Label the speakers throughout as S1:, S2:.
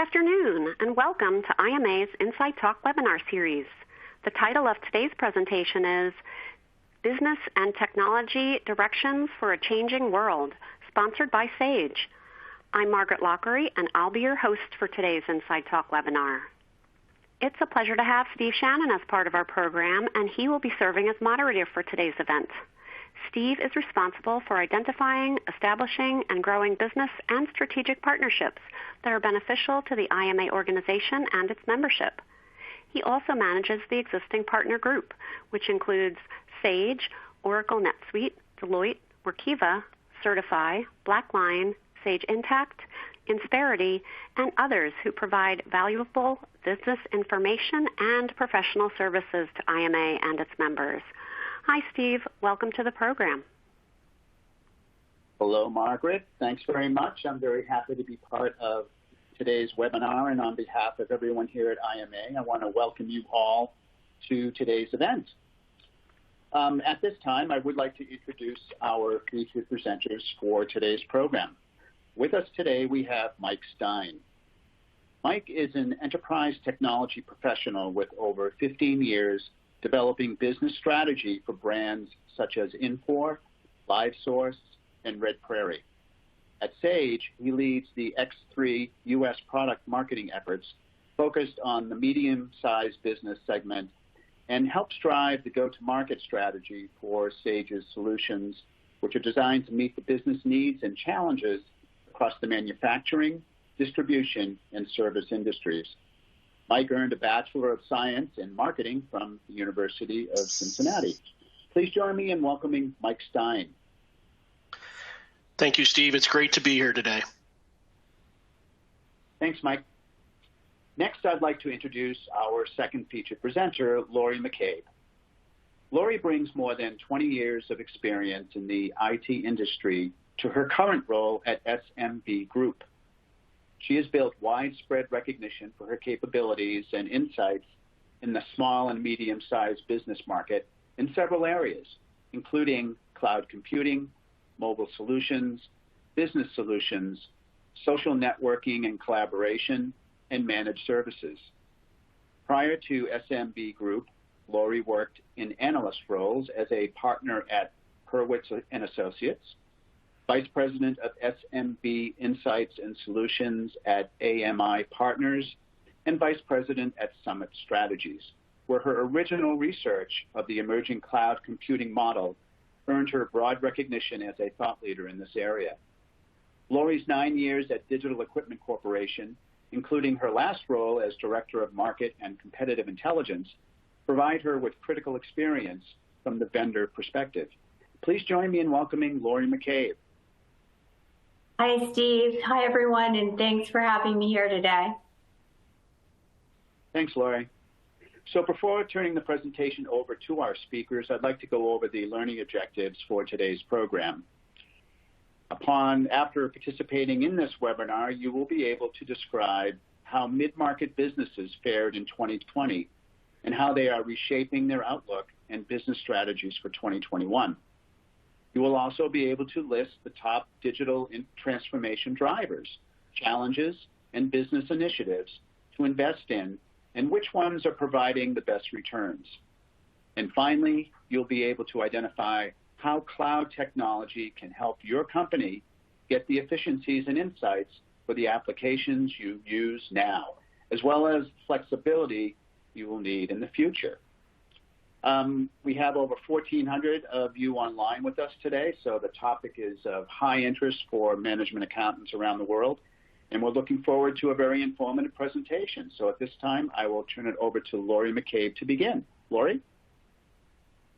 S1: afternoon, and welcome to IMA's Inside Talk webinar series. The title of today's presentation is Business and Technology Directions for a Changing World, sponsored by Sage. I'm Margaret Laurie, and I'll be your host for today's Inside Talk webinar. It's a pleasure to have Steve Shannon as part of our program, and he will be serving as moderator for today's event. Steve is responsible for identifying, establishing, and growing business and strategic partnerships that are beneficial to the IMA organization and its membership. He also manages the existing partner group, which includes Sage, Oracle NetSuite, Deloitte, Workiva, Certify, Blackline, Sage Intacct, Insperity, and others who provide valuable business information and professional services to IMA and its members. Hi, Steve. Welcome to the program.
S2: Hello, Margaret. Thanks very much. I'm very happy to be part of today's webinar, and on behalf of everyone here at IMA, I want to welcome you all to today's event. At this time, I would like to introduce our featured presenters for today's program. With us today, we have Mike Stein. Mike is an enterprise technology professional with over 15 years developing business strategy for brands such as Infor, LiveSource, and Red Prairie. At Sage, he leads the X3 U.S. product marketing efforts focused on the medium-sized business segment and helps drive the go-to-market strategy for Sage's solutions, which are designed to meet the business needs and challenges across the manufacturing, distribution, and service industries. Mike earned a Bachelor of Science in Marketing from the University of Cincinnati. Please join me in welcoming Mike Stein.
S3: Thank you, Steve. It's great to be here today.
S2: Thanks, Mike. Next, I'd like to introduce our second featured presenter, Laurie McCabe. Laurie brings more than 20 years of experience in the IT industry to her current role at SMB Group. She has built widespread recognition for her capabilities and insights in the small and medium-sized business market in several areas, including cloud computing, mobile solutions, business solutions, social networking and collaboration, and managed services. Prior to SMB Group, Laurie worked in analyst roles as a partner at Hurwitz and Associates, Vice President of SMB Insights and Solutions at AMI Partners, and Vice President at Summit Strategies, where her original research of the emerging cloud computing model earned her broad recognition as a thought leader in this area. Laurie's 9 years at Digital Equipment Corporation, including her last role as Director of Market and Competitive Intelligence, provide her with critical experience from the vendor perspective. Please join me in welcoming Laurie McCabe.
S4: Hi, Steve. Hi, everyone, and thanks for having me here today.
S2: Thanks, Laurie. So before turning the presentation over to our speakers, I'd like to go over the learning objectives for today's program. After participating in this webinar, you will be able to describe how mid-market businesses fared in 2020 and how they are reshaping their outlook and business strategies for 2021. You will also be able to list the top digital transformation drivers, challenges, and business initiatives to invest in, and which ones are providing the best returns. And finally, you'll be able to identify how cloud technology can help your company get the efficiencies and insights for the applications you use now, as well as flexibility you will need in the future. We have over 1,400 of you online with us today, so the topic is of high interest for management accountants around the world, and we're looking forward to a very informative presentation. So at this time, I will turn it over to Laurie McCabe to begin. Laurie?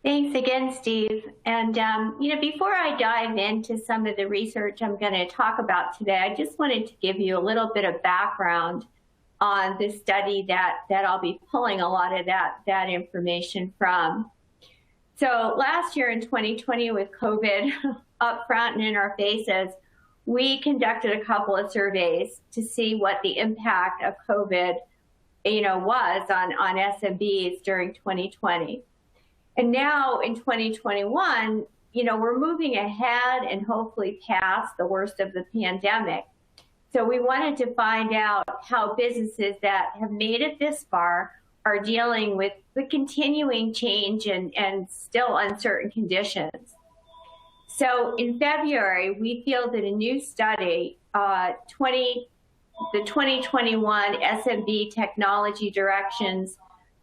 S4: Thanks again, Steve. And, before I dive into some of the research I'm going to talk about today, I just wanted to give you a little bit of background on this study that I'll be pulling a lot of that information from. So last year in 2020, with COVID up front and in our faces, we conducted a couple of surveys to see what the impact of COVID, was on SMBs during 2020. And now in 2021, we're moving ahead and hopefully past the worst of the pandemic. So we wanted to find out how businesses that have made it this far are dealing with the continuing change and still uncertain conditions. So in February, we fielded a new study, the 2021 SMB Technology Directions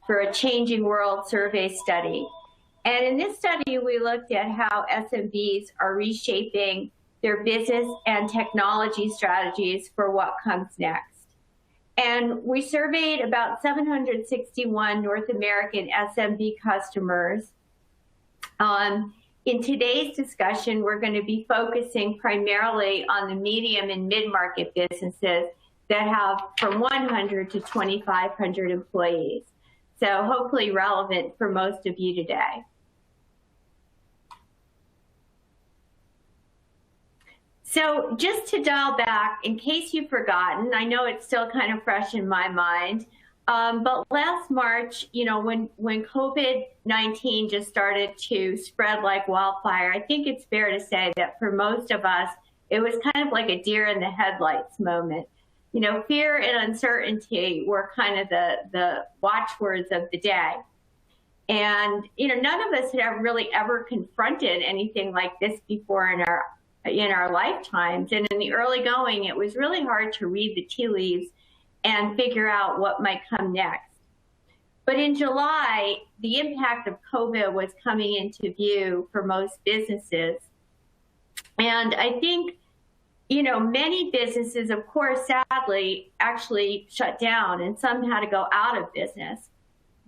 S4: for a Changing World Survey Study. And in this study, we looked at how SMBs are reshaping their business and technology strategies for what comes next. And we surveyed about 761 North American SMB customers. In today's discussion, we're going to be focusing primarily on the medium and mid-market businesses that have from 100 to 2,500 employees. So hopefully relevant for most of you today. So just to dial back, in case you've forgotten, I know it's still kind of fresh in my mind, but last March, when COVID-19 just started to spread like wildfire, I think it's fair to say that for most of us, it was kind of like a deer in the headlights moment. Fear and uncertainty were kind of the watchwords of the day. And, none of us had really ever confronted anything like this before in our lifetimes. And in the early going, it was really hard to read the tea leaves and figure out what might come next. But in July, the impact of COVID was coming into view for most businesses. And I think, many businesses, of course, sadly, actually shut down, and some had to go out of business.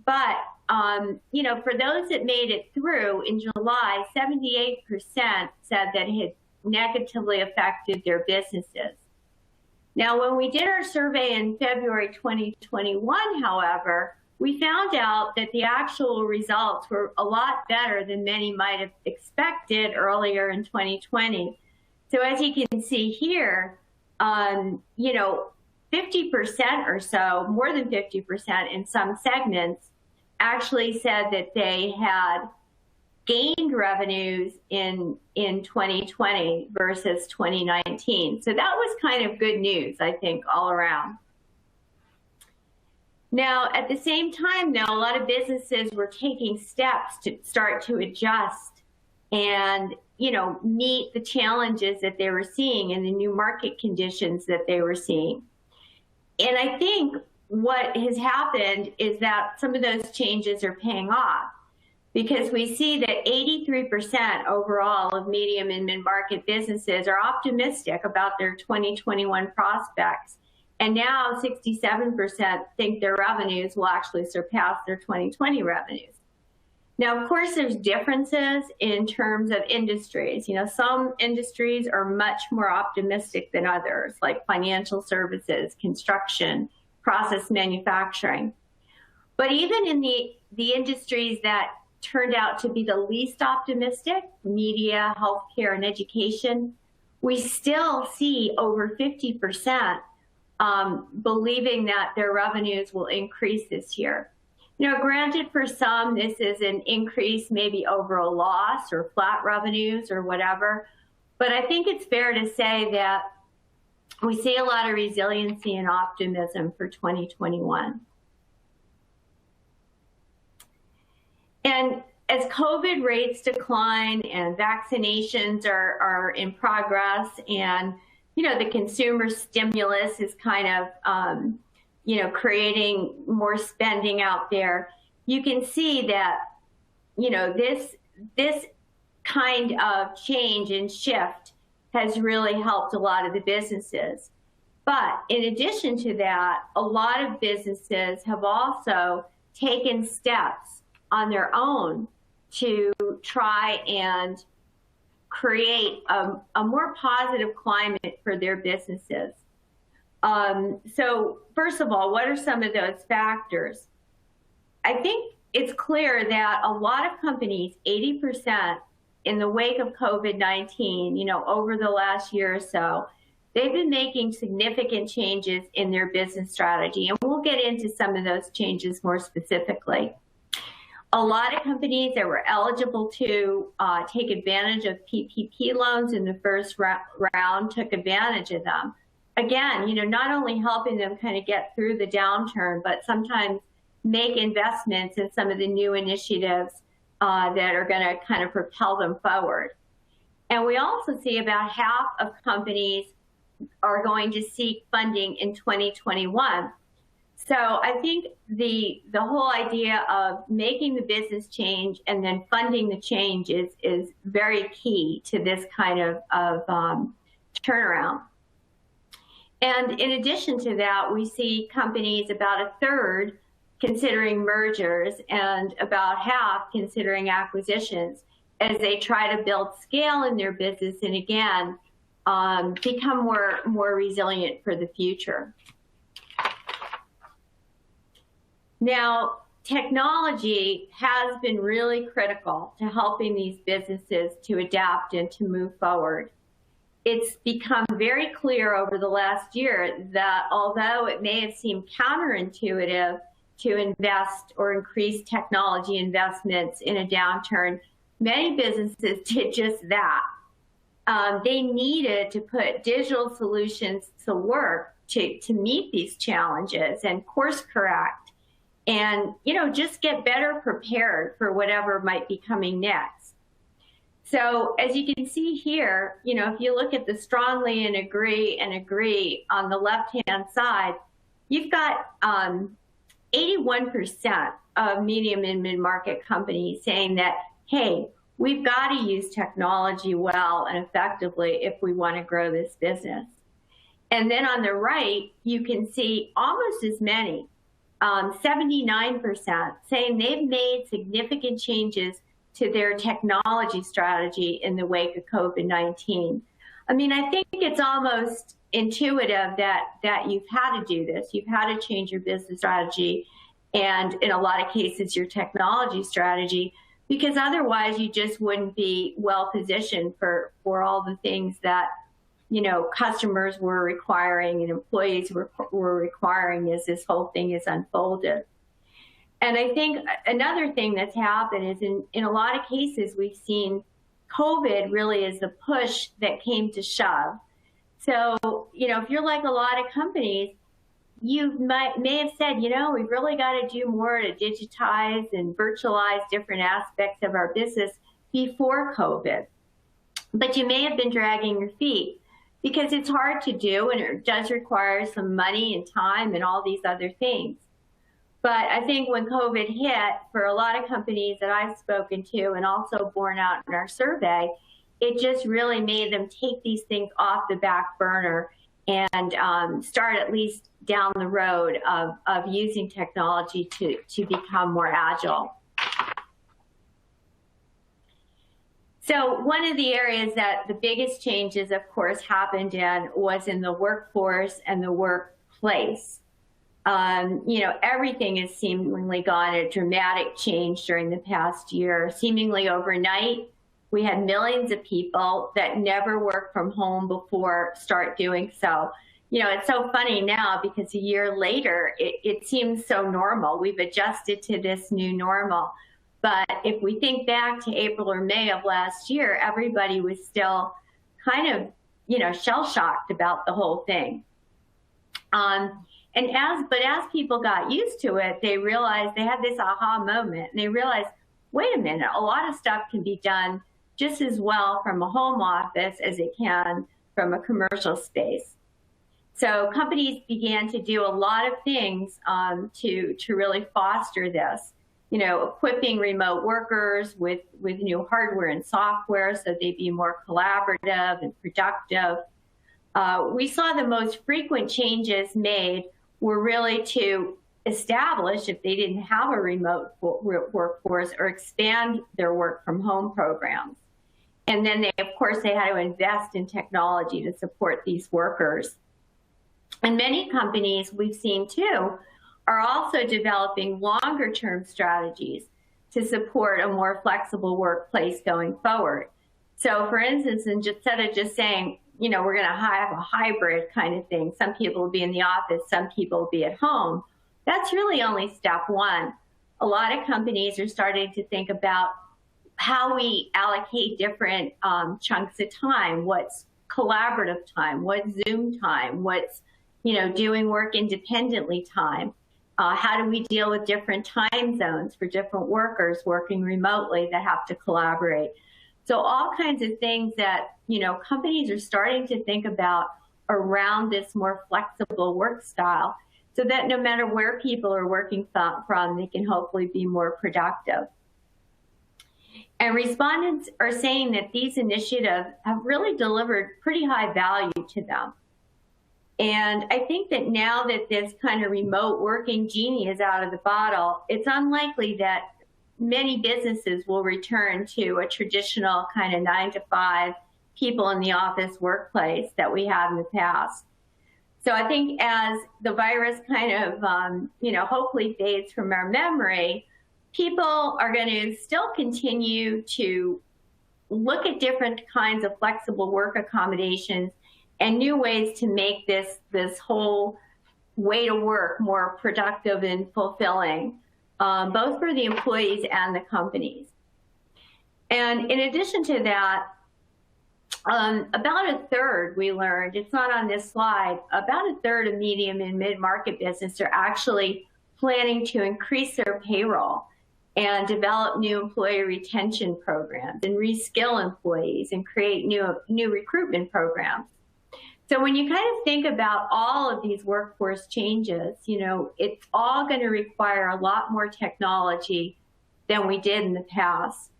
S4: But, for those that made it through in July, 78% said that it had negatively affected their businesses. Now, when we did our survey in February 2021, however, we found out that the actual results were a lot better than many might have expected earlier in 2020. So as you can see here, 50% or so, more than 50% in some segments, actually said that they had gained revenues in 2020 versus 2019. So that was kind of good news, I think, all around. Now, at the same time, though, a lot of businesses were taking steps to start to adjust and, meet the challenges that they were seeing and the new market conditions that they were seeing. And I think what has happened is that some of those changes are paying off, because we see that 83% overall of medium and mid-market businesses are optimistic about their 2021 prospects. And now 67% think their revenues will actually surpass their 2020 revenues. Now, of course, there's differences in terms of industries. Some industries are much more optimistic than others, like financial services, construction, process manufacturing. But even in the industries that turned out to be the least optimistic, media, healthcare, and education, we still see over 50% believing that their revenues will increase this year. Granted, for some, this is an increase maybe over a loss or flat revenues or whatever. But I think it's fair to say that we see a lot of resiliency and optimism for 2021. And as COVID rates decline and vaccinations are in progress, and the consumer stimulus is kind of creating more spending out there, you can see that this kind of change and shift has really helped a lot of the businesses. But in addition to that, a lot of businesses have also taken steps on their own to try and create a more positive climate for their businesses. So first of all, what are some of those factors? I think it's clear that a lot of companies, 80%, in the wake of COVID-19, over the last year or so, they've been making significant changes in their business strategy. And we'll get into some of those changes more specifically. A lot of companies that were eligible to take advantage of PPP loans in the first round took advantage of them. again, not only helping them kind of get through the downturn, but sometimes make investments in some of the new initiatives that are going to kind of propel them forward. And we also see about half of companies are going to seek funding in 2021. So I think the whole idea of making the business change and then funding the change is very key to this kind of turnaround. And in addition to that, we see companies, about a third, considering mergers and about half considering acquisitions as they try to build scale in their business and, again, become more resilient for the future. Now, technology has been really critical to helping these businesses to adapt and to move forward. It's become very clear over the last year that although it may have seemed counterintuitive to invest or increase technology investments in a downturn, many businesses did just that. They needed to put digital solutions to work to meet these challenges and course correct and, just get better prepared for whatever might be coming next. So as you can see here, if you look at the strongly and agree on the left-hand side, you've got 81% of medium and mid-market companies saying that, hey, we've got to use technology well and effectively if we want to grow this business. And then on the right, you can see almost as many, 79%, saying they've made significant changes to their technology strategy in the wake of COVID-19. I mean, I think it's almost intuitive that you've had to do this. You've had to change your business strategy and, in a lot of cases, your technology strategy, because otherwise you just wouldn't be well positioned for all the things that, customers were requiring and employees were requiring as this whole thing is unfolded. And I think another thing that's happened is in a lot of cases, we've seen COVID really as the push that came to shove. So, if you're like a lot of companies, you may have said, we've really got to do more to digitize and virtualize different aspects of our business before COVID. But you may have been dragging your feet because it's hard to do and it does require some money and time and all these other things. But I think when COVID hit, for a lot of companies that I've spoken to and also borne out in our survey, it just really made them take these things off the back burner and start at least down the road of using technology to become more agile. So one of the areas that the biggest changes, of course, happened in was in the workforce and the workplace. Everything has seemingly gone a dramatic change during the past year. Seemingly overnight, we had millions of people that never worked from home before start doing so. It's so funny now because a year later, it seems so normal. We've adjusted to this new normal. But if we think back to April or May of last year, everybody was still kind of, shell-shocked about the whole thing. But as people got used to it, they realized they had this aha moment and they realized, wait a minute, a lot of stuff can be done just as well from a home office as it can from a commercial space. So companies began to do a lot of things to really foster this, equipping remote workers with new hardware and software so they'd be more collaborative and productive. We saw the most frequent changes made were really to establish, if they didn't have a remote workforce, or expand their work from home programs. And then they had to invest in technology to support these workers. And many companies we've seen too are also developing longer term strategies to support a more flexible workplace going forward. So for instance, instead of just saying, we're going to have a hybrid kind of thing, some people will be in the office, some people will be at home, that's really only step one. A lot of companies are starting to think about how we allocate different chunks of time, what's collaborative time, what's Zoom time, what's, doing work independently time. How do we deal with different time zones for different workers working remotely that have to collaborate? So all kinds of things that, companies are starting to think about around this more flexible work style, so that no matter where people are working from, they can hopefully be more productive. And respondents are saying that these initiatives have really delivered pretty high value to them. And I think that now that this kind of remote working genie is out of the bottle, it's unlikely that many businesses will return to a traditional kind of 9-to-5 people in the office workplace that we had in the past. So I think as the virus kind of, hopefully fades from our memory, people are going to still continue to look at different kinds of flexible work accommodations and new ways to make this whole way to work more productive and fulfilling, both for the employees and the companies. And in addition to that, about a third, we learned, it's not on this slide, about a third of medium and mid-market business are actually planning to increase their payroll and develop new employee retention programs and reskill employees and create new recruitment programs. So when you kind of think about all of these workforce changes, it's all going to require a lot more technology than we did in the past.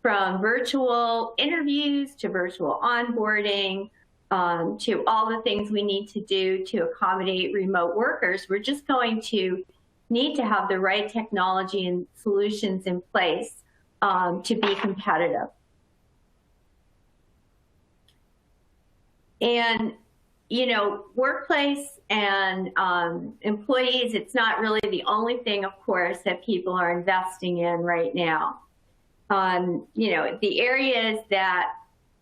S4: From virtual interviews to virtual onboarding, to all the things we need to do to accommodate remote workers, we're just going to need to have the right technology and solutions in place to be competitive. And, workplace and employees, it's not really the only thing, of course, that people are investing in right now. The areas that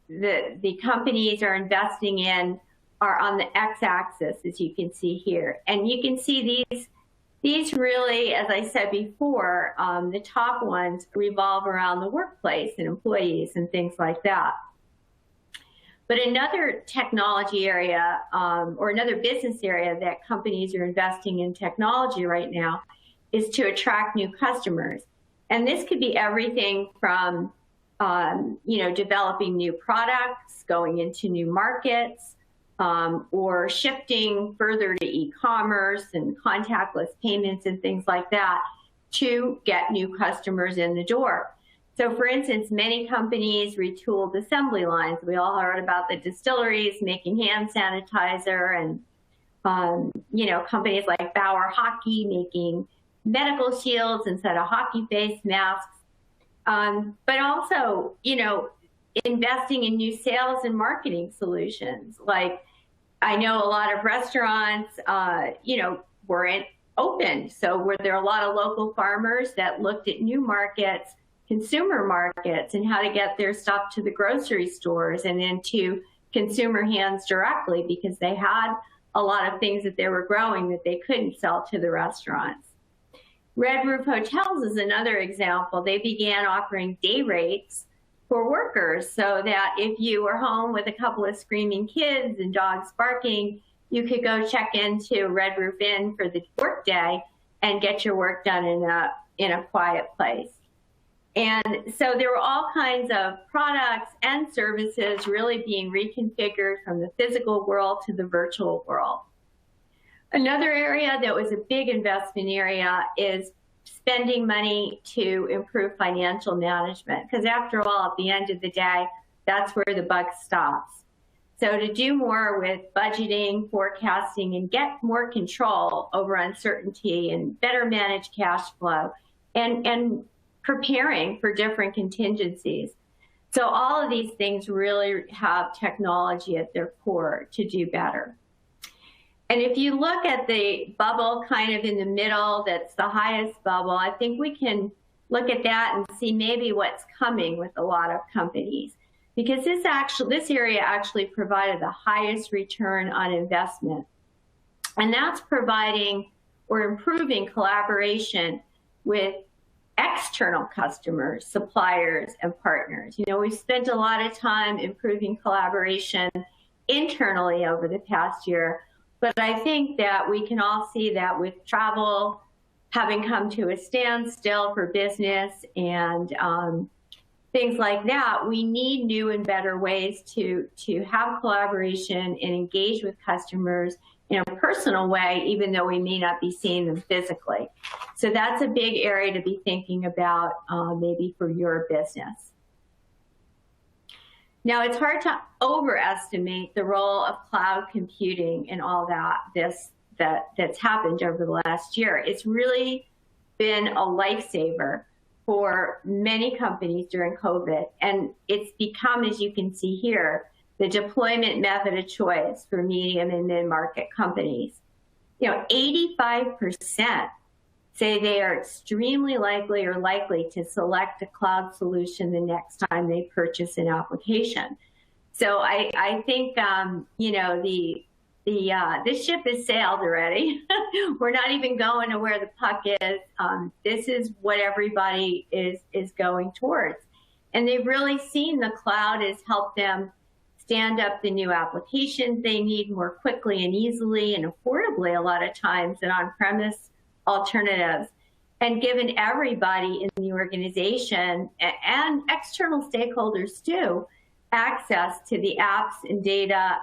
S4: the companies are investing in are on the x-axis, as you can see here. And you can see these really, as I said before, the top ones revolve around the workplace and employees and things like that. But another technology area or another business area that companies are investing in technology right now is to attract new customers. And this could be everything from, developing new products, going into new markets, or shifting further to e-commerce and contactless payments and things like that to get new customers in the door. So for instance, many companies retooled assembly lines. We all heard about the distilleries making hand sanitizer and, companies like Bauer Hockey making medical shields instead of hockey face masks. But also, investing in new sales and marketing solutions. Like I know a lot of restaurants, weren't open. So were there a lot of local farmers that looked at new markets, consumer markets, and how to get their stuff to the grocery stores and into consumer hands directly, because they had a lot of things that they were growing that they couldn't sell to the restaurants. Red Roof Hotels is another example. They began offering day rates for workers so that if you were home with a couple of screaming kids and dogs barking, you could go check into Red Roof Inn for the workday and get your work done in a quiet place. And so there were all kinds of products and services really being reconfigured from the physical world to the virtual world. Another area that was a big investment area is spending money to improve financial management, because after all, at the end of the day, that's where the buck stops. So to do more with budgeting, forecasting, and get more control over uncertainty and better manage cash flow and preparing for different contingencies. So all of these things really have technology at their core to do better. And if you look at the bubble kind of in the middle, that's the highest bubble, I think we can look at that and see maybe what's coming with a lot of companies. Because this area actually provided the highest return on investment. And that's providing or improving collaboration with external customers, suppliers, and partners. We've spent a lot of time improving collaboration internally over the past year. But I think that we can all see that with travel having come to a standstill for business and things like that, we need new and better ways to have collaboration and engage with customers in a personal way, even though we may not be seeing them physically. So that's a big area to be thinking about maybe for your business. Now, it's hard to overestimate the role of cloud computing and all that's happened over the last year. It's really been a lifesaver for many companies during COVID, and it's become, as you can see here, the deployment method of choice for medium and mid-market companies. 85% say they are extremely likely or likely to select a cloud solution the next time they purchase an application. So I think, this ship has sailed already. We're not even going to where the puck is. This is what everybody is going towards. And they've really seen the cloud has helped them stand up the new applications they need more quickly and easily and affordably a lot of times than on-premise alternatives, and given everybody in the organization and external stakeholders too access to the apps and data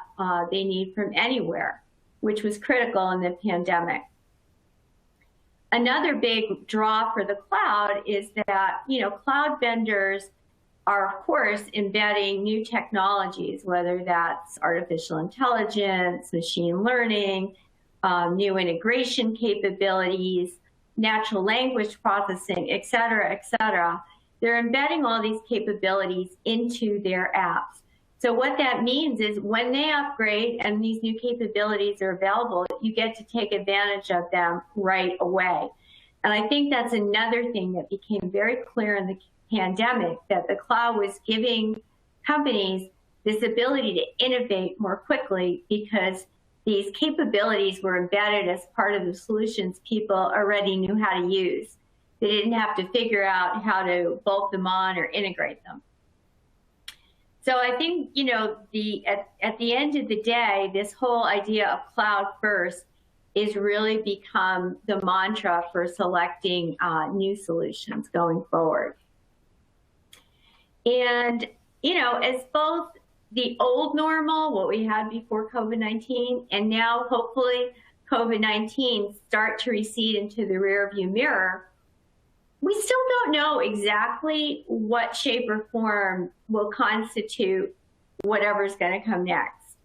S4: they need from anywhere, which was critical in the pandemic. Another big draw for the cloud is that, cloud vendors are, of course, embedding new technologies, whether that's artificial intelligence, machine learning, new integration capabilities, natural language processing, et cetera, et cetera. They're embedding all these capabilities into their apps. So what that means is when they upgrade and these new capabilities are available, you get to take advantage of them right away. And I think that's another thing that became very clear in the pandemic, that the cloud was giving companies this ability to innovate more quickly because these capabilities were embedded as part of the solutions people already knew how to use. They didn't have to figure out how to bolt them on or integrate them. So I think, at the end of the day, this whole idea of cloud first is really become the mantra for selecting new solutions going forward. And, as both the old normal, what we had before COVID-19, and now hopefully COVID-19 start to recede into the rearview mirror, we still don't know exactly what shape or form will constitute whatever's going to come next.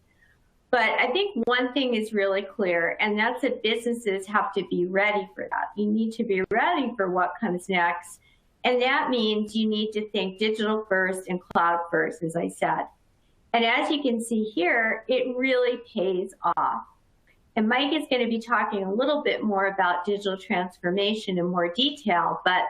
S4: But I think one thing is really clear, and that's that businesses have to be ready for that. You need to be ready for what comes next. And that means you need to think digital first and cloud first, as I said. And as you can see here, it really pays off. And Mike is going to be talking a little bit more about digital transformation in more detail. But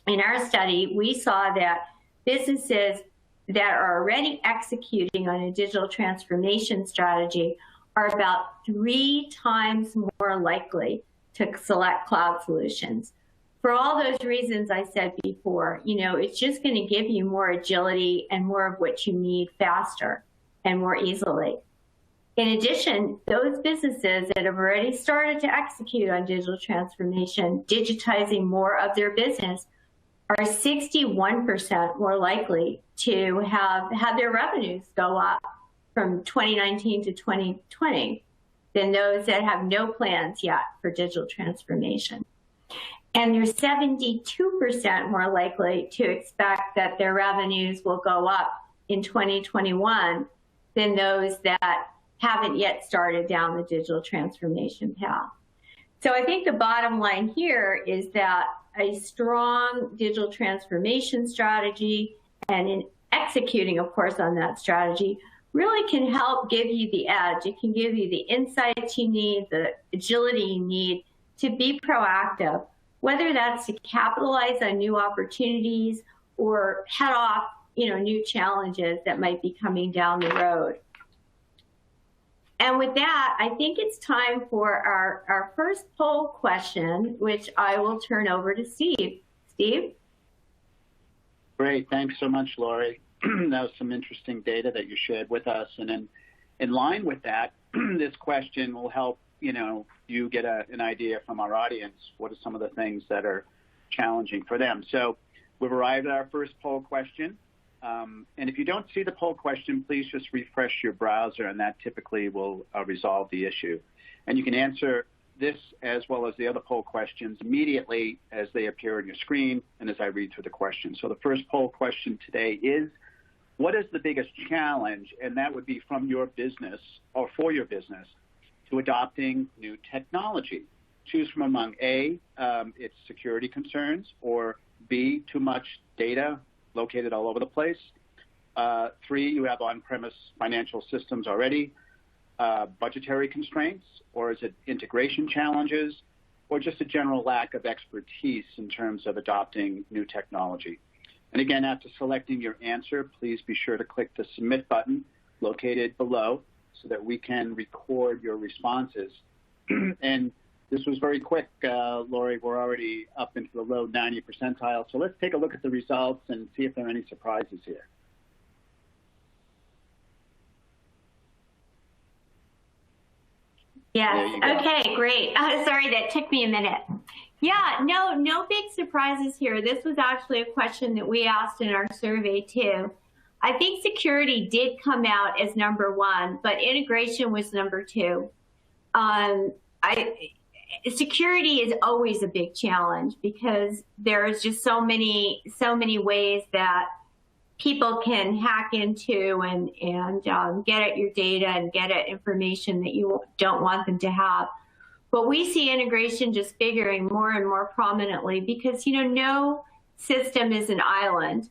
S4: in our study, we saw that businesses that are already executing on a digital transformation strategy are about 3 times more likely to select cloud solutions. For all those reasons I said before, it's just going to give you more agility and more of what you need faster and more easily. In addition, those businesses that have already started to execute on digital transformation, digitizing more of their business, are 61% more likely to have had their revenues go up from 2019 to 2020 than those that have no plans yet for digital transformation. And they're 72% more likely to expect that their revenues will go up in 2021 than those that haven't yet started down the digital transformation path. So I think the bottom line here is that a strong digital transformation strategy and in executing, of course, on that strategy really can help give you the edge. It can give you the insights you need, the agility you need to be proactive, whether that's to capitalize on new opportunities or head off, new challenges that might be coming down the road. And with that, I think it's time for our first poll question, which I will turn over to Steve. Steve?
S2: Great. Thanks so much, Laurie. That was some interesting data that you shared with us. And In line with that, this question will help you get an idea from our audience. What are some of the things that are challenging for them? So we've arrived at our first poll question. And if you don't see the poll question, please just refresh your browser, and that typically will resolve the issue. And you can answer this as well as the other poll questions immediately as they appear on your screen and as I read through the question. So the first poll question today is, what is the biggest challenge, and that would be from your business or for your business, to adopting new technology? Choose from among A, it's security concerns, or B, too much data located all over the place. 3, you have on-premise financial systems already. Budgetary constraints, or is it integration challenges, or just a general lack of expertise in terms of adopting new technology? And again, after selecting your answer, please be sure to click the submit button located below so that we can record your responses. And this was very quick, Laurie. We're already up into the low 90 percentile. So let's take a look at the results and see if there are any surprises here.
S4: Yes. Okay, great. Sorry, that took me a minute. Yeah, no big surprises here. This was actually a question that we asked in our survey too. I think security did come out as number 1, but integration was number 2. Security is always a big challenge because there's just so many ways that people can hack into and get at your data and get at information that you don't want them to have. But we see integration just figuring more and more prominently because, no system is an island.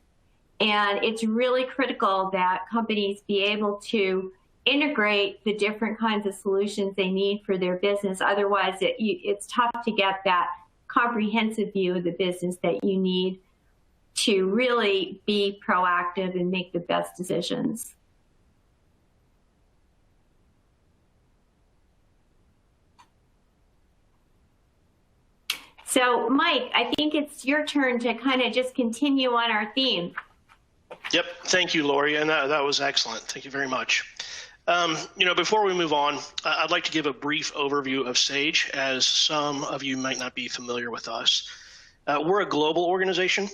S4: And it's really critical that companies be able to integrate the different kinds of solutions they need for their business. Otherwise, it's tough to get that comprehensive view of the business that you need to really be proactive and make the best decisions. So, Mike, I think it's your turn to kind of just continue on our theme.
S3: Yep. Thank you, Laurie. And that was excellent. Thank you very much. Before we move on, I'd like to give a brief overview of Sage, as some of you might not be familiar with us. We're a global organization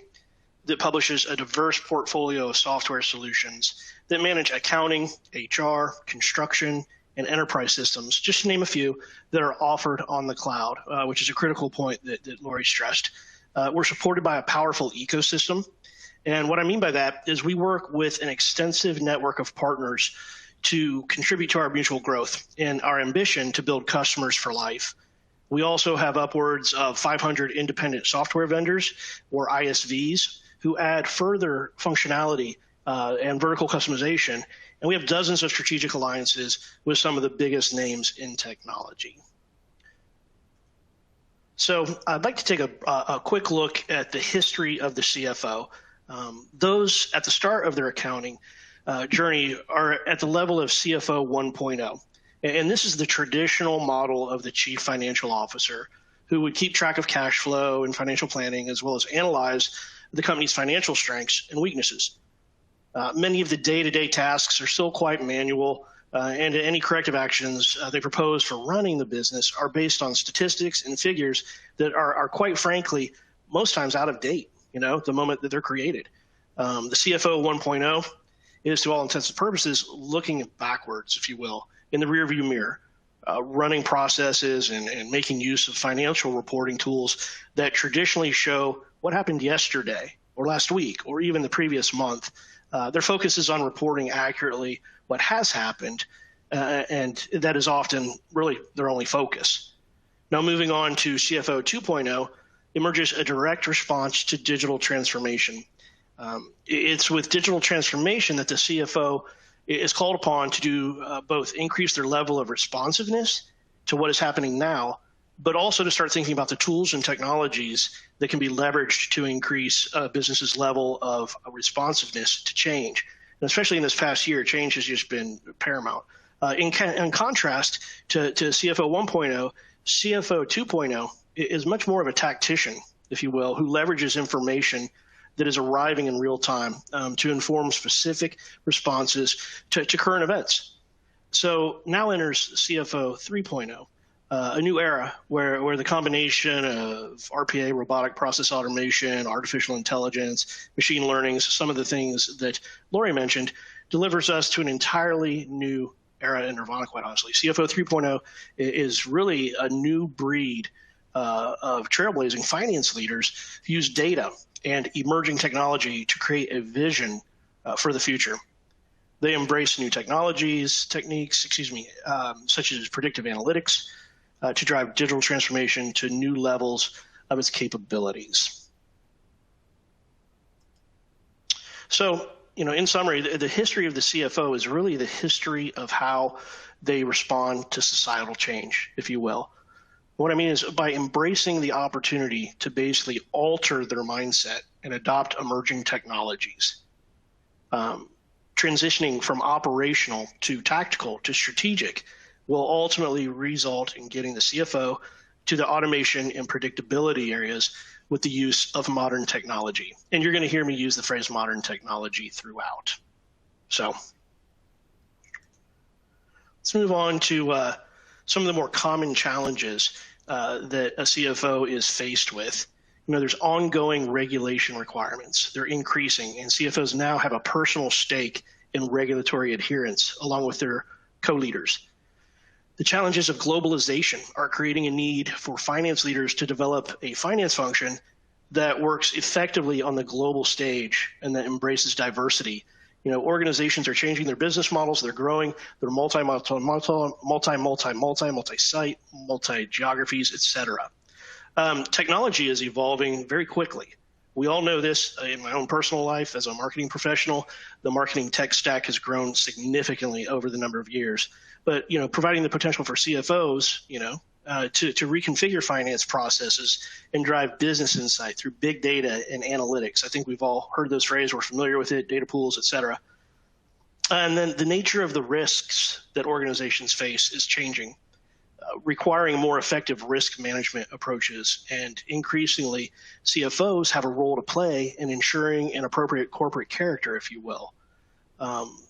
S3: that publishes a diverse portfolio of software solutions that manage accounting, HR, construction, and enterprise systems, just to name a few, that are offered on the cloud, which is a critical point that Laurie stressed. We're supported by a powerful ecosystem. And what I mean by that is we work with an extensive network of partners to contribute to our mutual growth and our ambition to build customers for life. We also have upwards of 500 independent software vendors, or ISVs, who add further functionality and vertical customization. And we have dozens of strategic alliances with some of the biggest names in technology. So I'd like to take a quick look at the history of the CFO. Those at the start of their accounting journey are at the level of CFO 1.0. And this is the traditional model of the chief financial officer who would keep track of cash flow and financial planning, as well as analyze the company's financial strengths and weaknesses. Many of the day-to-day tasks are still quite manual, and any corrective actions they propose for running the business are based on statistics and figures that are quite frankly, most times out of date, the moment that they're created. The CFO 1.0 is, to all intents and purposes, looking backwards, if you will, in the rearview mirror, running processes and making use of financial reporting tools that traditionally show what happened yesterday or last week or even the previous month. Their focus is on reporting accurately what has happened, and that is often really their only focus. Now, moving on to CFO 2.0, emerges a direct response to digital transformation. It's with digital transformation that the CFO is called upon to do both increase their level of responsiveness to what is happening now, but also to start thinking about the tools and technologies that can be leveraged to increase a business's level of responsiveness to change. And especially in this past year, change has just been paramount. In contrast to CFO 1.0, CFO 2.0 is much more of a tactician, if you will, who leverages information that is arriving in real time to inform specific responses to current events. So now enters CFO 3.0, a new era where the combination of RPA, robotic process automation, artificial intelligence, machine learning, some of the things that Laurie mentioned, delivers us to an entirely new era in Nirvana, quite honestly. CFO 3.0 is really a new breed of trailblazing finance leaders who use data and emerging technology to create a vision for the future. They embrace new techniques, such as predictive analytics, to drive digital transformation to new levels of its capabilities. So, in summary, the history of the CFO is really the history of how they respond to societal change, if you will. What I mean is by embracing the opportunity to basically alter their mindset and adopt emerging technologies. Transitioning from operational to tactical to strategic will ultimately result in getting the CFO to the automation and predictability areas with the use of modern technology. And you're going to hear me use the phrase modern technology throughout. So let's move on to some of the more common challenges that a CFO is faced with. There's ongoing regulation requirements. They're increasing, and CFOs now have a personal stake in regulatory adherence along with their co-leaders. The challenges of globalization are creating a need for finance leaders to develop a finance function that works effectively on the global stage and that embraces diversity. Organizations are changing their business models. They're growing. They're multi-site, multi-geographies, et cetera. Technology is evolving very quickly. We all know this in my own personal life as a marketing professional. The marketing tech stack has grown significantly over the number of years. But, providing the potential for CFOs, to reconfigure finance processes and drive business insight through big data and analytics. I think we've all heard those phrases. We're familiar with it, data pools, et cetera. And then the nature of the risks that organizations face is changing, requiring more effective risk management approaches. And increasingly, CFOs have a role to play in ensuring an appropriate corporate character, if you will.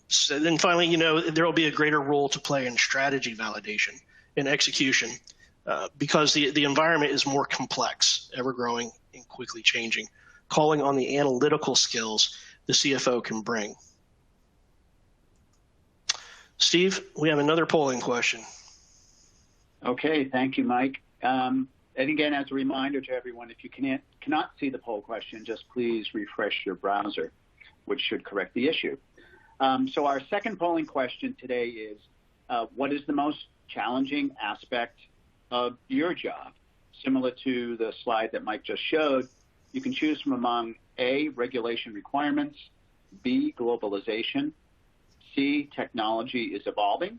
S3: So then finally, there will be a greater role to play in strategy validation and execution because the environment is more complex, ever growing and quickly changing, calling on the analytical skills the CFO can bring. Steve, we have another polling question.
S2: Okay, thank you, Mike. And again, as a reminder to everyone, if you cannot see the poll question, just please refresh your browser, which should correct the issue. So our second polling question today is, what is the most challenging aspect of your job? Similar to the slide that Mike just showed, you can choose from among A, regulation requirements, B, globalization, C, technology is evolving,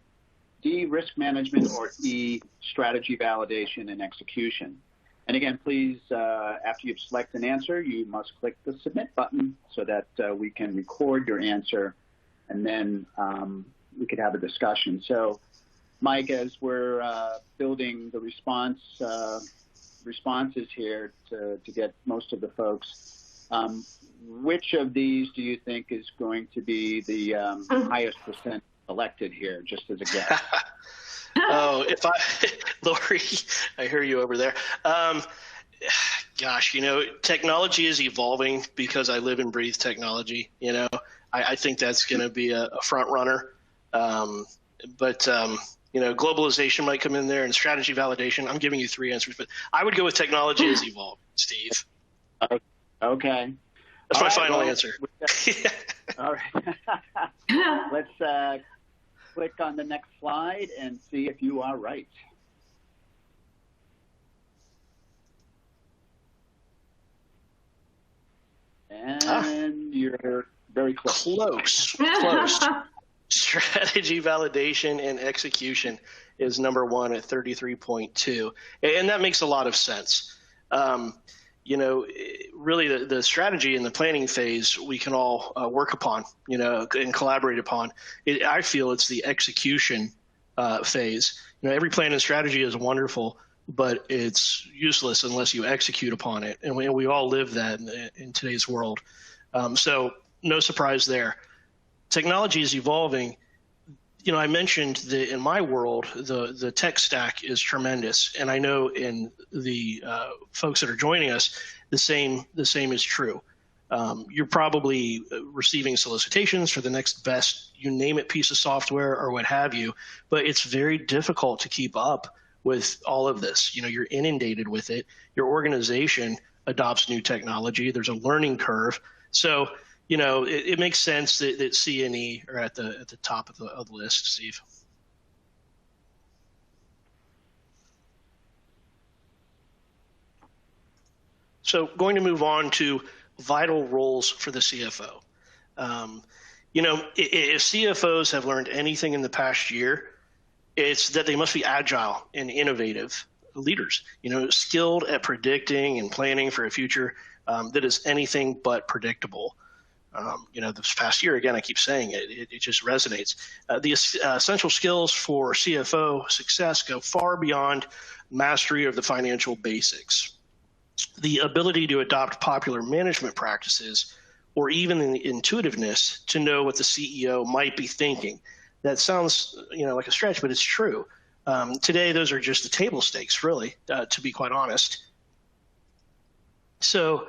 S2: D, risk management, or E, strategy validation and execution. And again, please, after you've selected an answer, you must click the submit button so that we can record your answer, and then we could have a discussion. So, Mike, as we're building the responses here to get most of the folks, which of these do you think is going to be the highest percent elected here, just as a guess?
S3: Laurie, I hear you over there. Gosh, technology is evolving because I live and breathe technology. I think that's going to be a front runner. But globalization might come in there and strategy validation. I'm giving you three answers, but I would go with technology is evolving, Steve.
S2: Okay.
S3: That's my final answer.
S2: All right. Let's click on the next slide and see if you are right. And you're very close.
S3: Close. Strategy validation and execution is number one at 33.2. And that makes a lot of sense. Really the strategy and the planning phase we can all work upon, and collaborate upon. I feel it's the execution phase. Every plan and strategy is wonderful, but it's useless unless you execute upon it. And we all live that in today's world. So no surprise there. Technology is evolving. I mentioned that in my world, the tech stack is tremendous, and I know in the folks that are joining us, the same is true. You're probably receiving solicitations for the next best, you name it, piece of software or what have you, but it's very difficult to keep up with all of this. You're inundated with it. Your organization adopts new technology. There's a learning curve. So, it makes sense that C and E are at the top of the list, Steve. So going to move on to vital roles for the CFO. If CFOs have learned anything in the past year, it's that they must be agile and innovative leaders, skilled at predicting and planning for a future that is anything but predictable. This past year, again, I keep saying it just resonates. The essential skills for CFO success go far beyond mastery of the financial basics. The ability to adopt popular management practices, or even the intuitiveness to know what the CEO might be thinking. That sounds, like a stretch, but it's true. Today, those are just the table stakes, really, to be quite honest. So,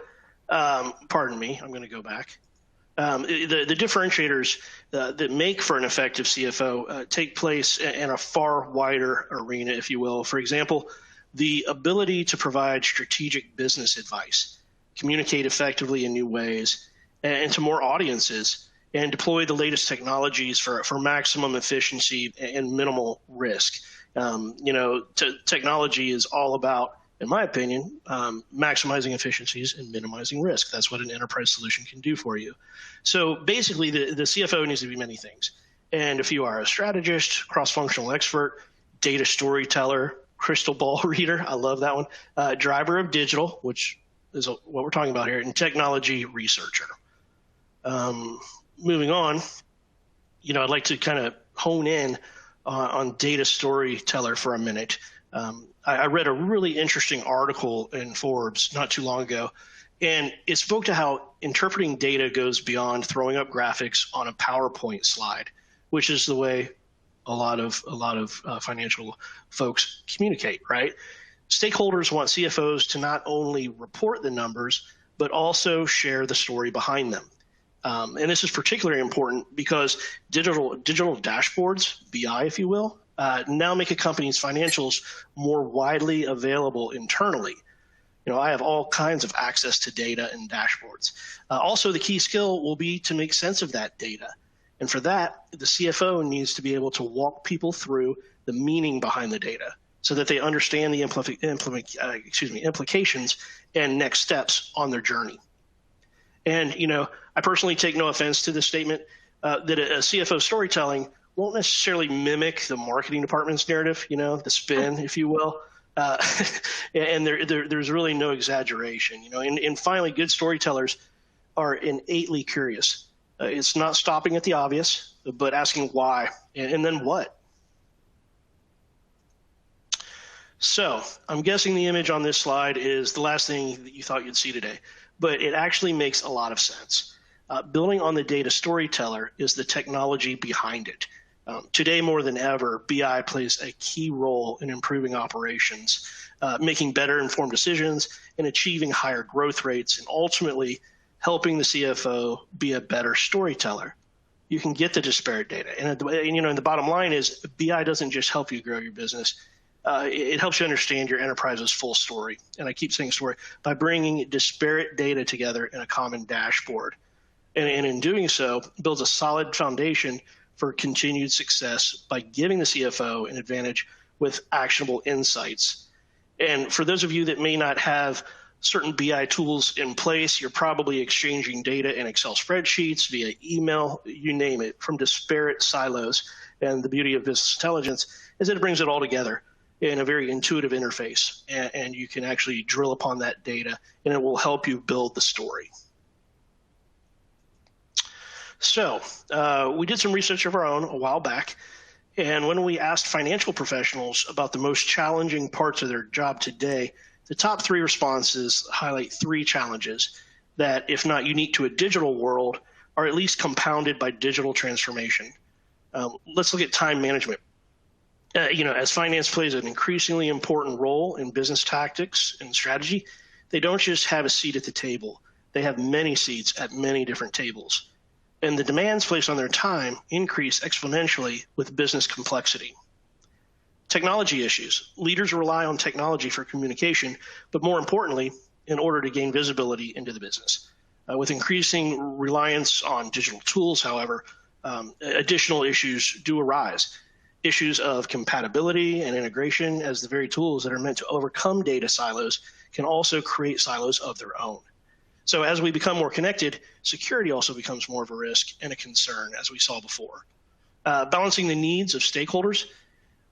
S3: pardon me, I'm going to go back. The differentiators that make for an effective CFO take place in a far wider arena, if you will. For example, the ability to provide strategic business advice, communicate effectively in new ways, and to more audiences, and deploy the latest technologies for maximum efficiency and minimal risk. Technology is all about, in my opinion, maximizing efficiencies and minimizing risk. That's what an enterprise solution can do for you. So basically, the CFO needs to be many things. And if you are a strategist, cross-functional expert, data storyteller, crystal ball reader, I love that one, driver of digital, which is what we're talking about here, and technology researcher. Moving on, I'd like to kind of hone in on data storyteller for a minute. I read a really interesting article in Forbes not too long ago, and it spoke to how interpreting data goes beyond throwing up graphics on a PowerPoint slide, which is the way a lot of financial folks communicate, right? Stakeholders want CFOs to not only report the numbers, but also share the story behind them. And this is particularly important because digital dashboards, BI, if you will, now make a company's financials more widely available internally. I have all kinds of access to data and dashboards. Also, the key skill will be to make sense of that data. And for that, the CFO needs to be able to walk people through the meaning behind the data so that they understand the implications and next steps on their journey. And, I personally take no offense to this statement that a CFO storytelling won't necessarily mimic the marketing department's narrative, the spin, if you will. And there's really no exaggeration, And finally, good storytellers are innately curious. It's not stopping at the obvious, but asking why and then what. So I'm guessing the image on this slide is the last thing that you thought you'd see today, but it actually makes a lot of sense. Building on the data storyteller is the technology behind it. Today, more than ever, BI plays a key role in improving operations, making better informed decisions and achieving higher growth rates, and ultimately helping the CFO be a better storyteller. You can get the disparate data. And the bottom line is BI doesn't just help you grow your business. It helps you understand your enterprise's full story. And I keep saying story by bringing disparate data together in a common dashboard. And in doing so, builds a solid foundation for continued success by giving the CFO an advantage with actionable insights. And for those of you that may not have certain BI tools in place, you're probably exchanging data in Excel spreadsheets, via email, you name it, from disparate silos. And the beauty of business intelligence is that it brings it all together in a very intuitive interface. And you can actually drill upon that data, and it will help you build the story. So we did some research of our own a while back, and when we asked financial professionals about the most challenging parts of their job today, the top 3 responses highlight 3 challenges that, if not unique to a digital world, are at least compounded by digital transformation. Let's look at time management. As finance plays an increasingly important role in business tactics and strategy, they don't just have a seat at the table. They have many seats at many different tables. And the demands placed on their time increase exponentially with business complexity. Technology issues. Leaders rely on technology for communication, but more importantly, in order to gain visibility into the business. With increasing reliance on digital tools, however, additional issues do arise. Issues of compatibility and integration, as the very tools that are meant to overcome data silos can also create silos of their own. So as we become more connected, security also becomes more of a risk and a concern, as we saw before. Balancing the needs of stakeholders,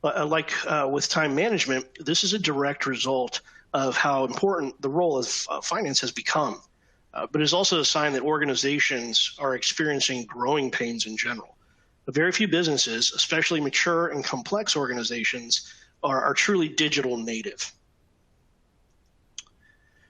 S3: like with time management, this is a direct result of how important the role of finance has become. But it's also a sign that organizations are experiencing growing pains in general. Very few businesses, especially mature and complex organizations, are truly digital native.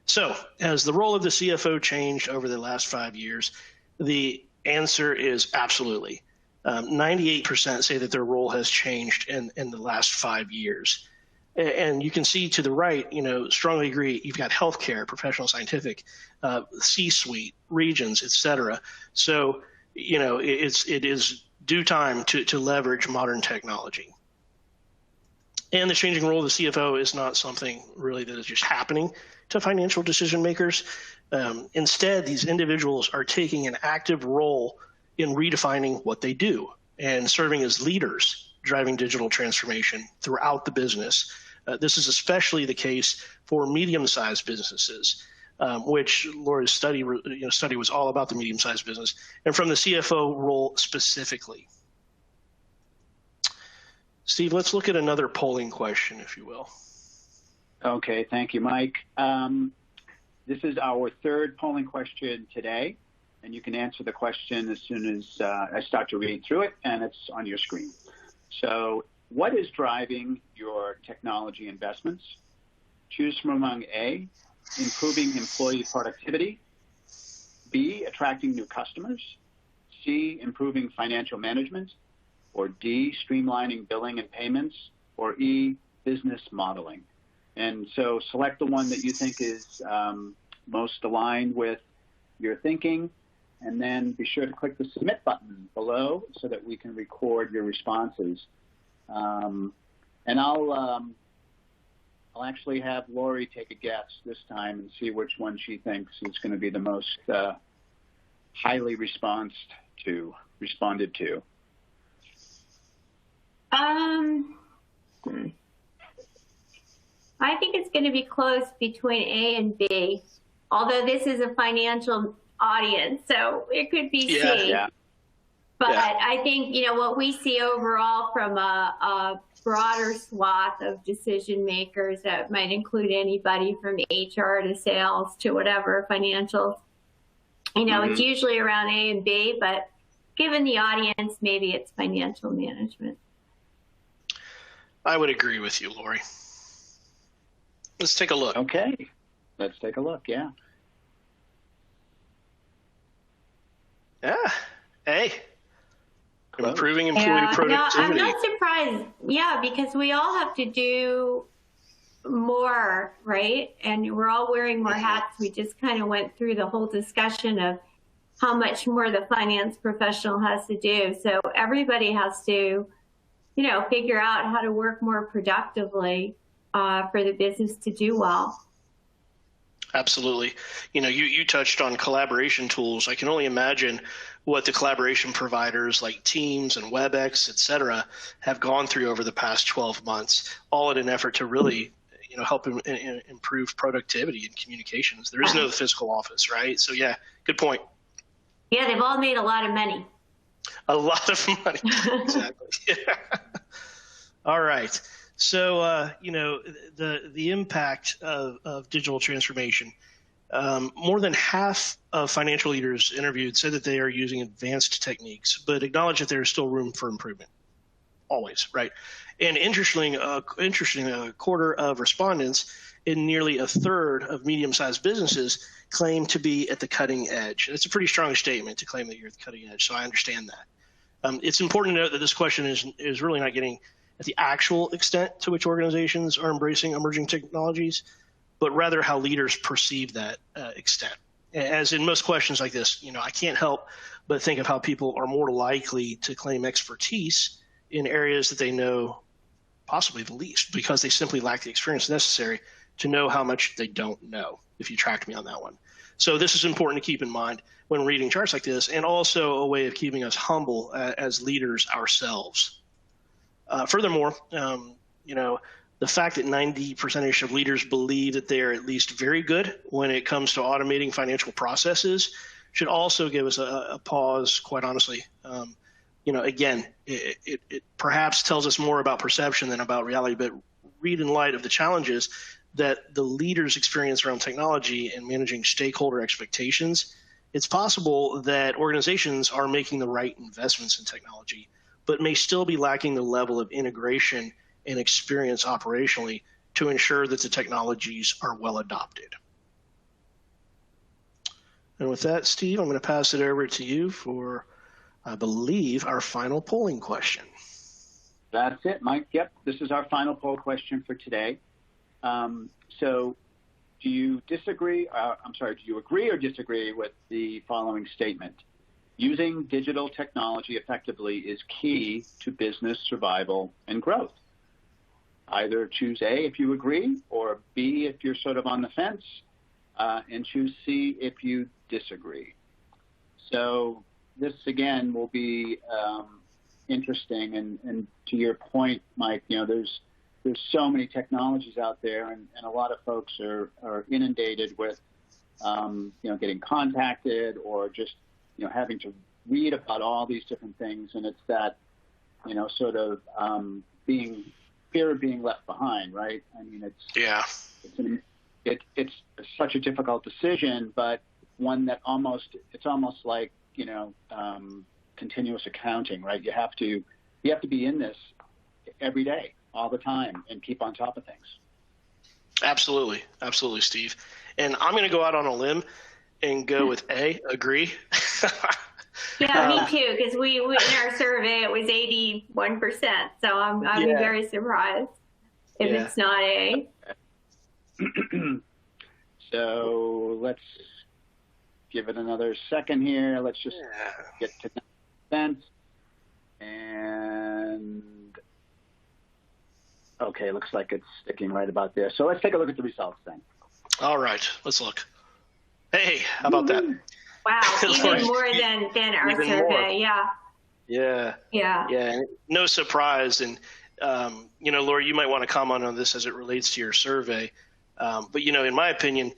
S3: So, has the role of the CFO changed over the last 5 years? The answer is absolutely. 98% say that their role has changed in the last 5 years. And you can see to the right, strongly agree, you've got healthcare, professional scientific, C-suite, regions, et cetera. So, it is due time to leverage modern technology. And the changing role of the CFO is not something really that is just happening to financial decision makers. Instead, these individuals are taking an active role in redefining what they do and serving as leaders, driving digital transformation throughout the business. This is especially the case for medium-sized businesses, which Laura's study was all about the medium-sized business, and from the CFO role specifically. Steve, let's look at another polling question, if you will.
S2: Okay, thank you, Mike. This is our third polling question today, and you can answer the question as soon as I start to read through it, and it's on your screen. So, what is driving your technology investments? Choose from among A, improving employee productivity, B, attracting new customers, C, improving financial management, or D, streamlining billing and payments, or E, business modeling. And so select the one that you think is most aligned with your thinking, and then be sure to click the submit button below so that we can record your responses. And I'll actually have Laurie take a guess this time and see which one she thinks is going to be the most highly responded to.
S4: I think it's going to be close between A and B, although this is a financial audience, so it could be C. Yeah. But yeah. I think, what we see overall from a broader swath of decision makers that might include anybody from HR to sales to whatever financials, it's usually around A and B, but given the audience, maybe it's financial management.
S3: I would agree with you, Laurie. Let's take a look.
S2: Okay, let's take a look, yeah.
S3: Yeah, A. Improving employee productivity.
S4: I'm not surprised. Yeah, because we all have to do more, right? And we're all wearing more hats. We just kind of went through the whole discussion of how much more the finance professional has to do. So everybody has to, figure out how to work more productively for the business to do well.
S3: Absolutely. You touched on collaboration tools. I can only imagine what the collaboration providers like Teams and WebEx, et cetera, have gone through over the past 12 months, all in an effort to really, help improve productivity and communications. There is no physical office, right? So, yeah, good point.
S4: Yeah, they've all made a lot of money.
S3: A lot of money, exactly. Yeah. All right. So, the impact of digital transformation, more than half of financial leaders interviewed said that they are using advanced techniques, but acknowledge that there is still room for improvement. Always, right? And interestingly, a quarter of respondents and nearly a third of medium-sized businesses claim to be at the cutting edge. And it's a pretty strong statement to claim that you're at the cutting edge, so I understand that. It's important to note that this question is really not getting at the actual extent to which organizations are embracing emerging technologies, but rather how leaders perceive that extent. As in most questions like this, I can't help but think of how people are more likely to claim expertise in areas that they know possibly the least, because they simply lack the experience necessary to know how much they don't know, if you tracked me on that one. So this is important to keep in mind when reading charts like this, and also a way of keeping us humble as leaders ourselves. Furthermore, the fact that 90% of leaders believe that they are at least very good when it comes to automating financial processes should also give us a pause, quite honestly. Again, it perhaps tells us more about perception than about reality, but read in light of the challenges that the leaders experience around technology and managing stakeholder expectations, it's possible that organizations are making the right investments in technology, but may still be lacking the level of integration and experience operationally to ensure that the technologies are well adopted. And with that, Steve, I'm going to pass it over to you for, I believe, our final polling question.
S2: That's it, Mike. Yep, this is our final poll question for today. So do you agree or disagree with the following statement? Using digital technology effectively is key to business survival and growth. Either choose A if you agree, or B if you're sort of on the fence, and choose C if you disagree. So this, again, will be interesting. And to your point, Mike, there's so many technologies out there, and a lot of folks are inundated with, getting contacted or just, having to read about all these different things. And it's that, sort of fear of being left behind, right? I mean, it's such a difficult decision, but one that it's almost like, continuous accounting, right? You have to be in this every day, all the time, and keep on top of things. Absolutely,
S3: Steve. And I'm going to go out on a limb and go with A, agree.
S4: Yeah, me too, because we in our survey, it was 81%. So I'd be very surprised if it's not A.
S2: So let's give it another second here. Let's just get to 9%. And okay, looks like it's sticking right about there. So let's take a look at the results then.
S3: All right, let's look. Hey, how about that?
S4: Wow, even more than our survey,
S3: Yeah, no surprise. And, Laurie, you might want to comment on this as it relates to your survey. But, in my opinion,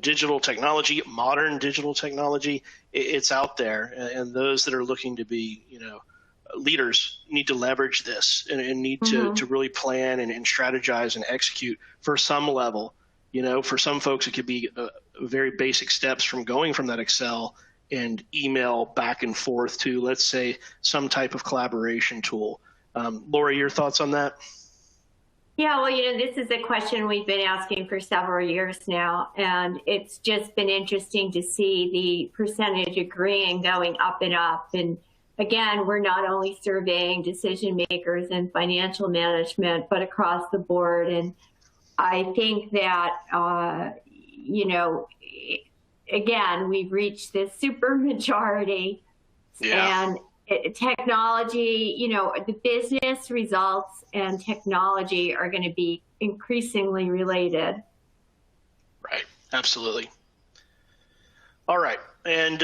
S3: digital technology, modern digital technology, it's out there. And those that are looking to be, leaders need to leverage this and need to really plan and strategize and execute for some level. For some folks, it could be very basic steps from going from that Excel and email back and forth to, let's say, some type of collaboration tool. Laurie, your thoughts on that?
S4: Yeah, well, this is a question we've been asking for several years now, and it's just been interesting to see the percentage agreeing going up and up. And again, we're not only surveying decision makers in financial management, but across the board. And I think that, again, we've reached this super majority, and technology, the business results and technology are going to be increasingly related.
S3: Right. Absolutely. All right. And,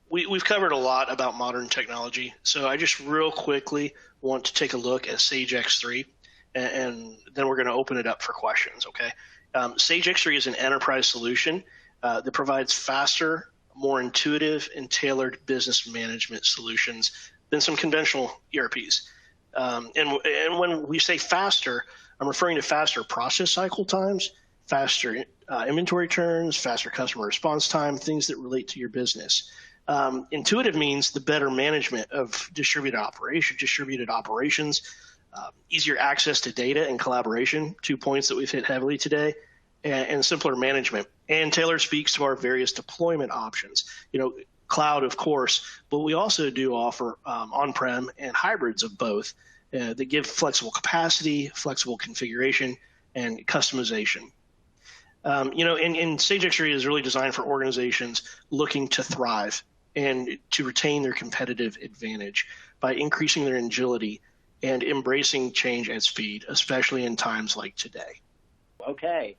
S3: we've covered a lot about modern technology. So I just real quickly want to take a look at Sage X3, and then we're going to open it up for questions. Okay. Sage X3 is an enterprise solution that provides faster, more intuitive and tailored business management solutions than some conventional ERPs. And when we say faster, I'm referring to faster process cycle times, faster inventory turns, faster customer response time, things that relate to your business. Intuitive means the better management of distributed operations, easier access to data and collaboration, 2 points that we've hit heavily today, and simpler management. And Taylor speaks to our various deployment options. cloud, of course, but we also do offer on-prem and hybrids of both that give flexible capacity, flexible configuration, and customization. And Sage X3 is really designed for organizations looking to thrive and to retain their competitive advantage by increasing their agility and embracing change at speed, especially in times like today.
S2: Okay.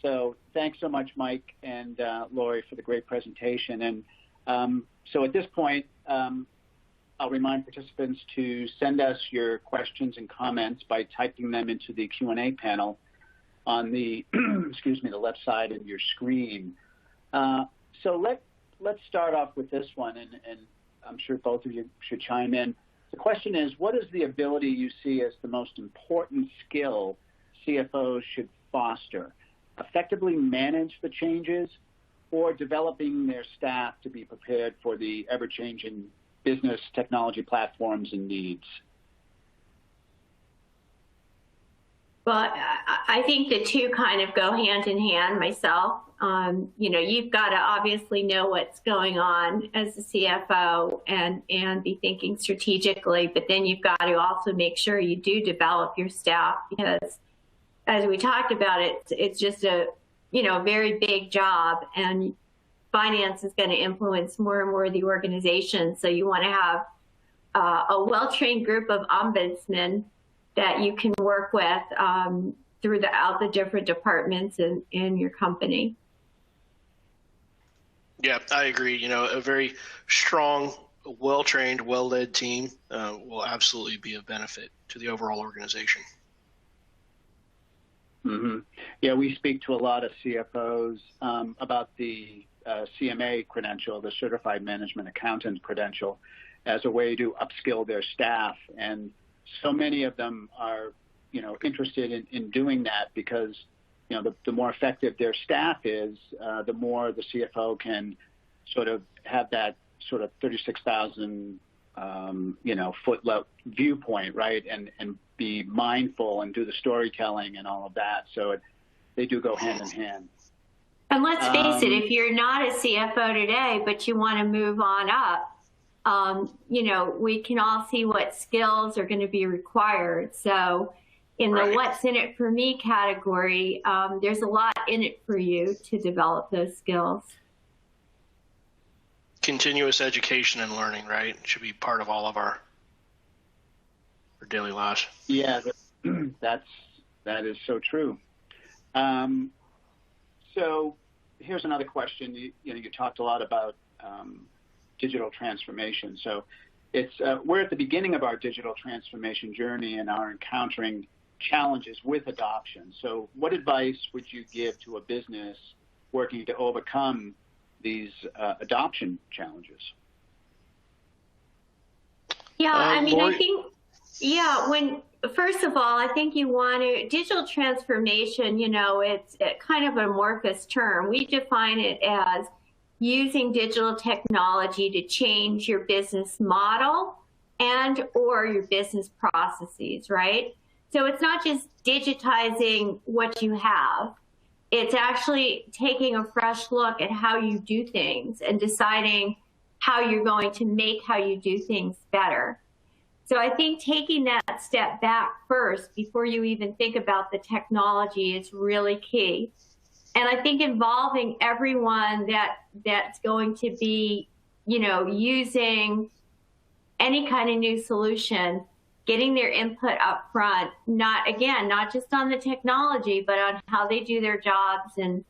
S2: So thanks so much, Mike and Laurie, for the great presentation. And so at this point, I'll remind participants to send us your questions and comments by typing them into the Q&A panel on the, the left side of your screen. So let's start off with this one, and I'm sure both of you should chime in. The question is, what is the ability you see as the most important skill CFOs should foster? Effectively manage the changes, or developing their staff to be prepared for the ever-changing business technology platforms and needs?
S4: Well, I think the two kind of go hand in hand myself. You've got to obviously know what's going on as a CFO and be thinking strategically, but then you've got to also make sure you do develop your staff, because as we talked about, it's just a very big job, and finance is going to influence more and more of the organization. So you want to have a well-trained group of ombudsmen that you can work with throughout the different departments in your company.
S3: Yeah, I agree. A very strong, well-trained, well-led team will absolutely be of benefit to the overall organization.
S2: Mm-hmm. Yeah, we speak to a lot of CFOs about the CMA credential, the Certified Management Accountant credential, as a way to upskill their staff. And so many of them are, interested in doing that because, the more effective their staff is, the more the CFO can sort of have that sort of 36,000, foot viewpoint, right? And be mindful and do the storytelling and all of that. So they do go hand in hand.
S4: And let's face it, if you're not a CFO today, but you want to move on up, we can all see what skills are going to be required. So in the what's in it for me category, there's a lot in it for you to develop those skills.
S3: Continuous education and learning, right? Should be part of all of our daily lives.
S2: Yeah, that is so true. So here's another question. You talked a lot about digital transformation. So we're at the beginning of our digital transformation journey and are encountering challenges with adoption. So what advice would you give to a business working to overcome these adoption challenges?
S4: Yeah,
S3: Laurie?
S4: I think, first of all, I think you want to, digital transformation, it's kind of an amorphous term. We define it as using digital technology to change your business model and or your business processes, right? So it's not just digitizing what you have. It's actually taking a fresh look at how you do things and deciding how you're going to make how you do things better. So I think taking that step back first before you even think about the technology is really key. And I think involving everyone that's going to be, using any kind of new solution, getting their input up front, not just on the technology, but on how they do their jobs and,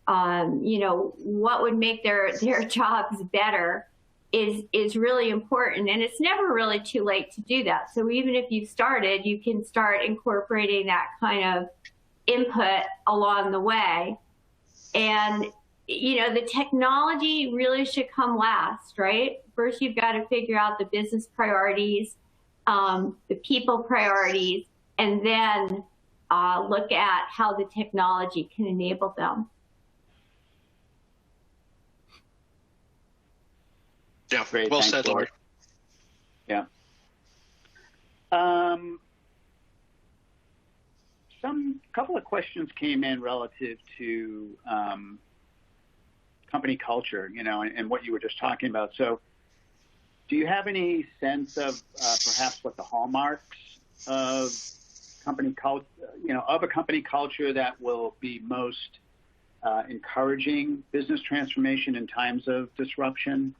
S4: what would make their jobs better is really important. And it's never really too late to do that. So even if you've started, you can start incorporating that kind of input along the way. And, the technology really should come last, right? First, you've got to figure out the business priorities, the people priorities, and then look at how the technology can enable them.
S3: Yeah,
S2: great.
S3: Well
S2: Thanks,
S3: said, Laurie.
S2: Yeah. Couple of questions came in relative to company culture, and what you were just talking about. So do you have any sense of perhaps what the hallmarks of company culture, of a company culture that will be most encouraging business transformation in times of disruption?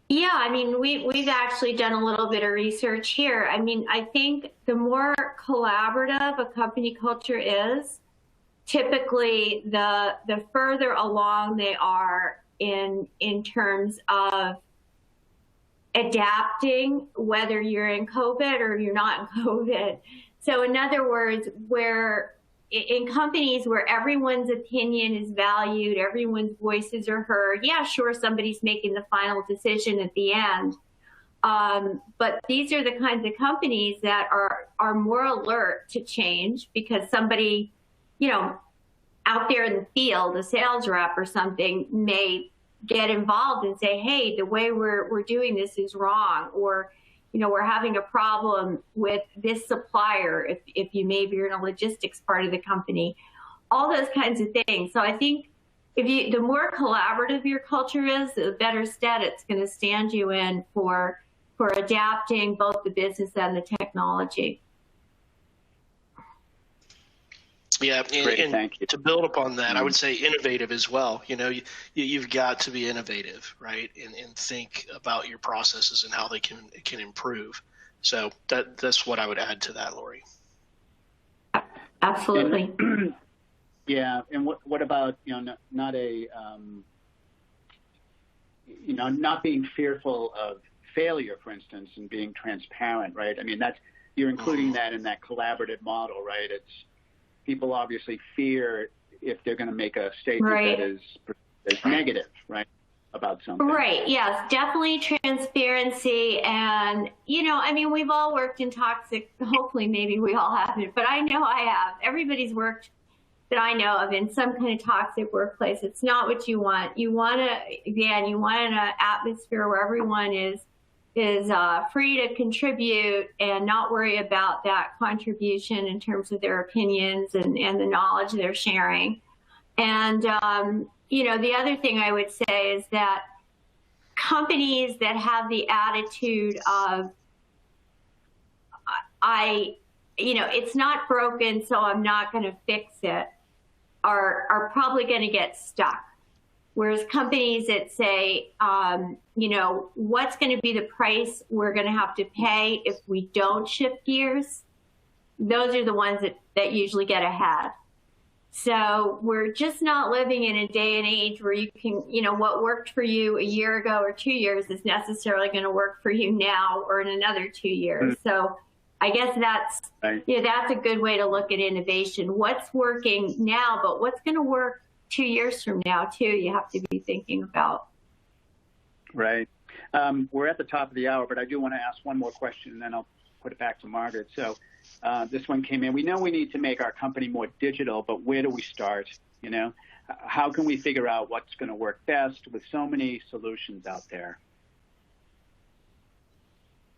S4: Yeah, I mean, we've actually done a little bit of research here. I mean, I think the more collaborative a company culture is, typically the further along they are in terms of adapting, whether you're in COVID or you're not in COVID. So in other words, where in companies where everyone's opinion is valued, everyone's voices are heard, yeah, sure, somebody's making the final decision at the end. But these are the kinds of companies that are more alert to change because somebody, out there in the field, a sales rep or something, may get involved and say, hey, the way we're doing this is wrong, or we're having a problem with this supplier, if you maybe you're in a logistics part of the company, all those kinds of things. So I think the more collaborative your culture is, the better stead it's going to stand you in for adapting both the business and the technology.
S3: Yeah,
S2: Great, thank you.
S3: To build upon that, I would say innovative as well. You've got to be innovative, right, and think about your processes and how they can improve. So that's what I would add to that, Laurie.
S4: Absolutely.
S2: And, yeah, and what about not being fearful of failure, for instance, and being transparent, right? I mean, you're including that in that collaborative model, right? People obviously fear if they're going to make a statement that is negative, right, about something. Right,
S4: yes, definitely transparency. And, I mean, we've all worked in toxic, hopefully maybe we all haven't, but I know I have. Everybody's worked that I know of in some kind of toxic workplace. It's not what you want. You want an atmosphere where everyone is free to contribute and not worry about that contribution in terms of their opinions and the knowledge they're sharing. And, the other thing I would say is that companies that have the attitude of, it's not broken, so I'm not going to fix it, are probably going to get stuck. Whereas companies that say, what's going to be the price we're going to have to pay if we don't shift gears, those are the ones that usually get ahead. So we're just not living in a day and age where you can, what worked for you a year ago or 2 years is necessarily going to work for you now or in another 2 years. So I guess that's a good way to look at innovation. What's working now, but what's going to work 2 years from now, too, you have to be thinking about.
S2: Right. We're at the top of the hour, but I do want to ask one more question, and then I'll put it back to Margaret. So this one came in. We know we need to make our company more digital, but where do we start? How can we figure out what's going to work best with so many solutions out there?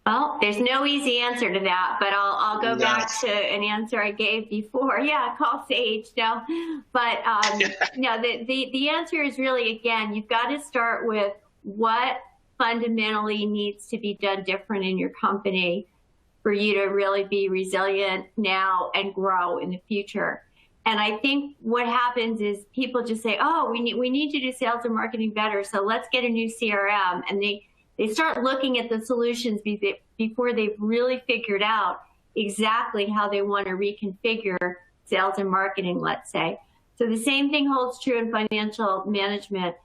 S4: Well, there's no easy answer to that, but I'll go back to an answer I gave before. Yeah, call Sage. No, but the answer is really, again, you've got to start with what fundamentally needs to be done different in your company for you to really be resilient now and grow in the future. And I think what happens is people just say, oh, we need to do sales and marketing better, so let's get a new CRM, and they start looking at the solutions before they've really figured out exactly how they want to reconfigure sales and marketing, let's say. So the same thing holds true in financial management.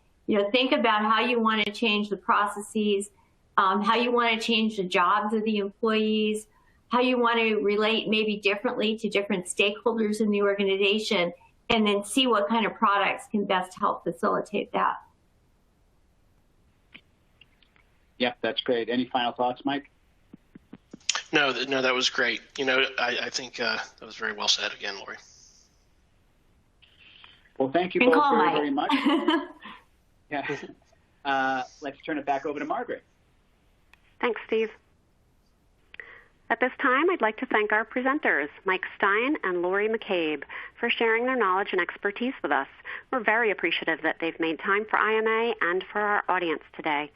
S4: Think about how you want to change the processes, how you want to change the jobs of the employees, how you want to relate maybe differently to different stakeholders in the organization, and then see what kind of products can best help facilitate that.
S2: Yeah, that's great. Any final thoughts, Mike?
S3: No, that was great. I think that was very well said again, Laurie.
S2: Well, thank you both very much. Yeah. Let's turn it back over to Margaret.
S1: Thanks, Steve. At this time, I'd like to thank our presenters, Mike Stein and Laurie McCabe, for sharing their knowledge and expertise with us. We're very appreciative that they've made time for IMA and for our audience today.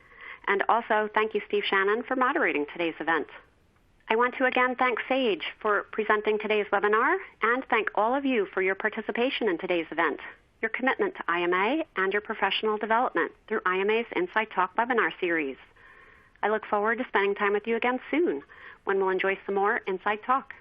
S1: And also, thank you, Steve Shannon, for moderating today's event. I want to again thank Sage for presenting today's webinar and thank all of you for your participation in today's event, your commitment to IMA, and your professional development through IMA's Inside Talk webinar series. I look forward to spending time with you again soon when we'll enjoy some more Inside Talk.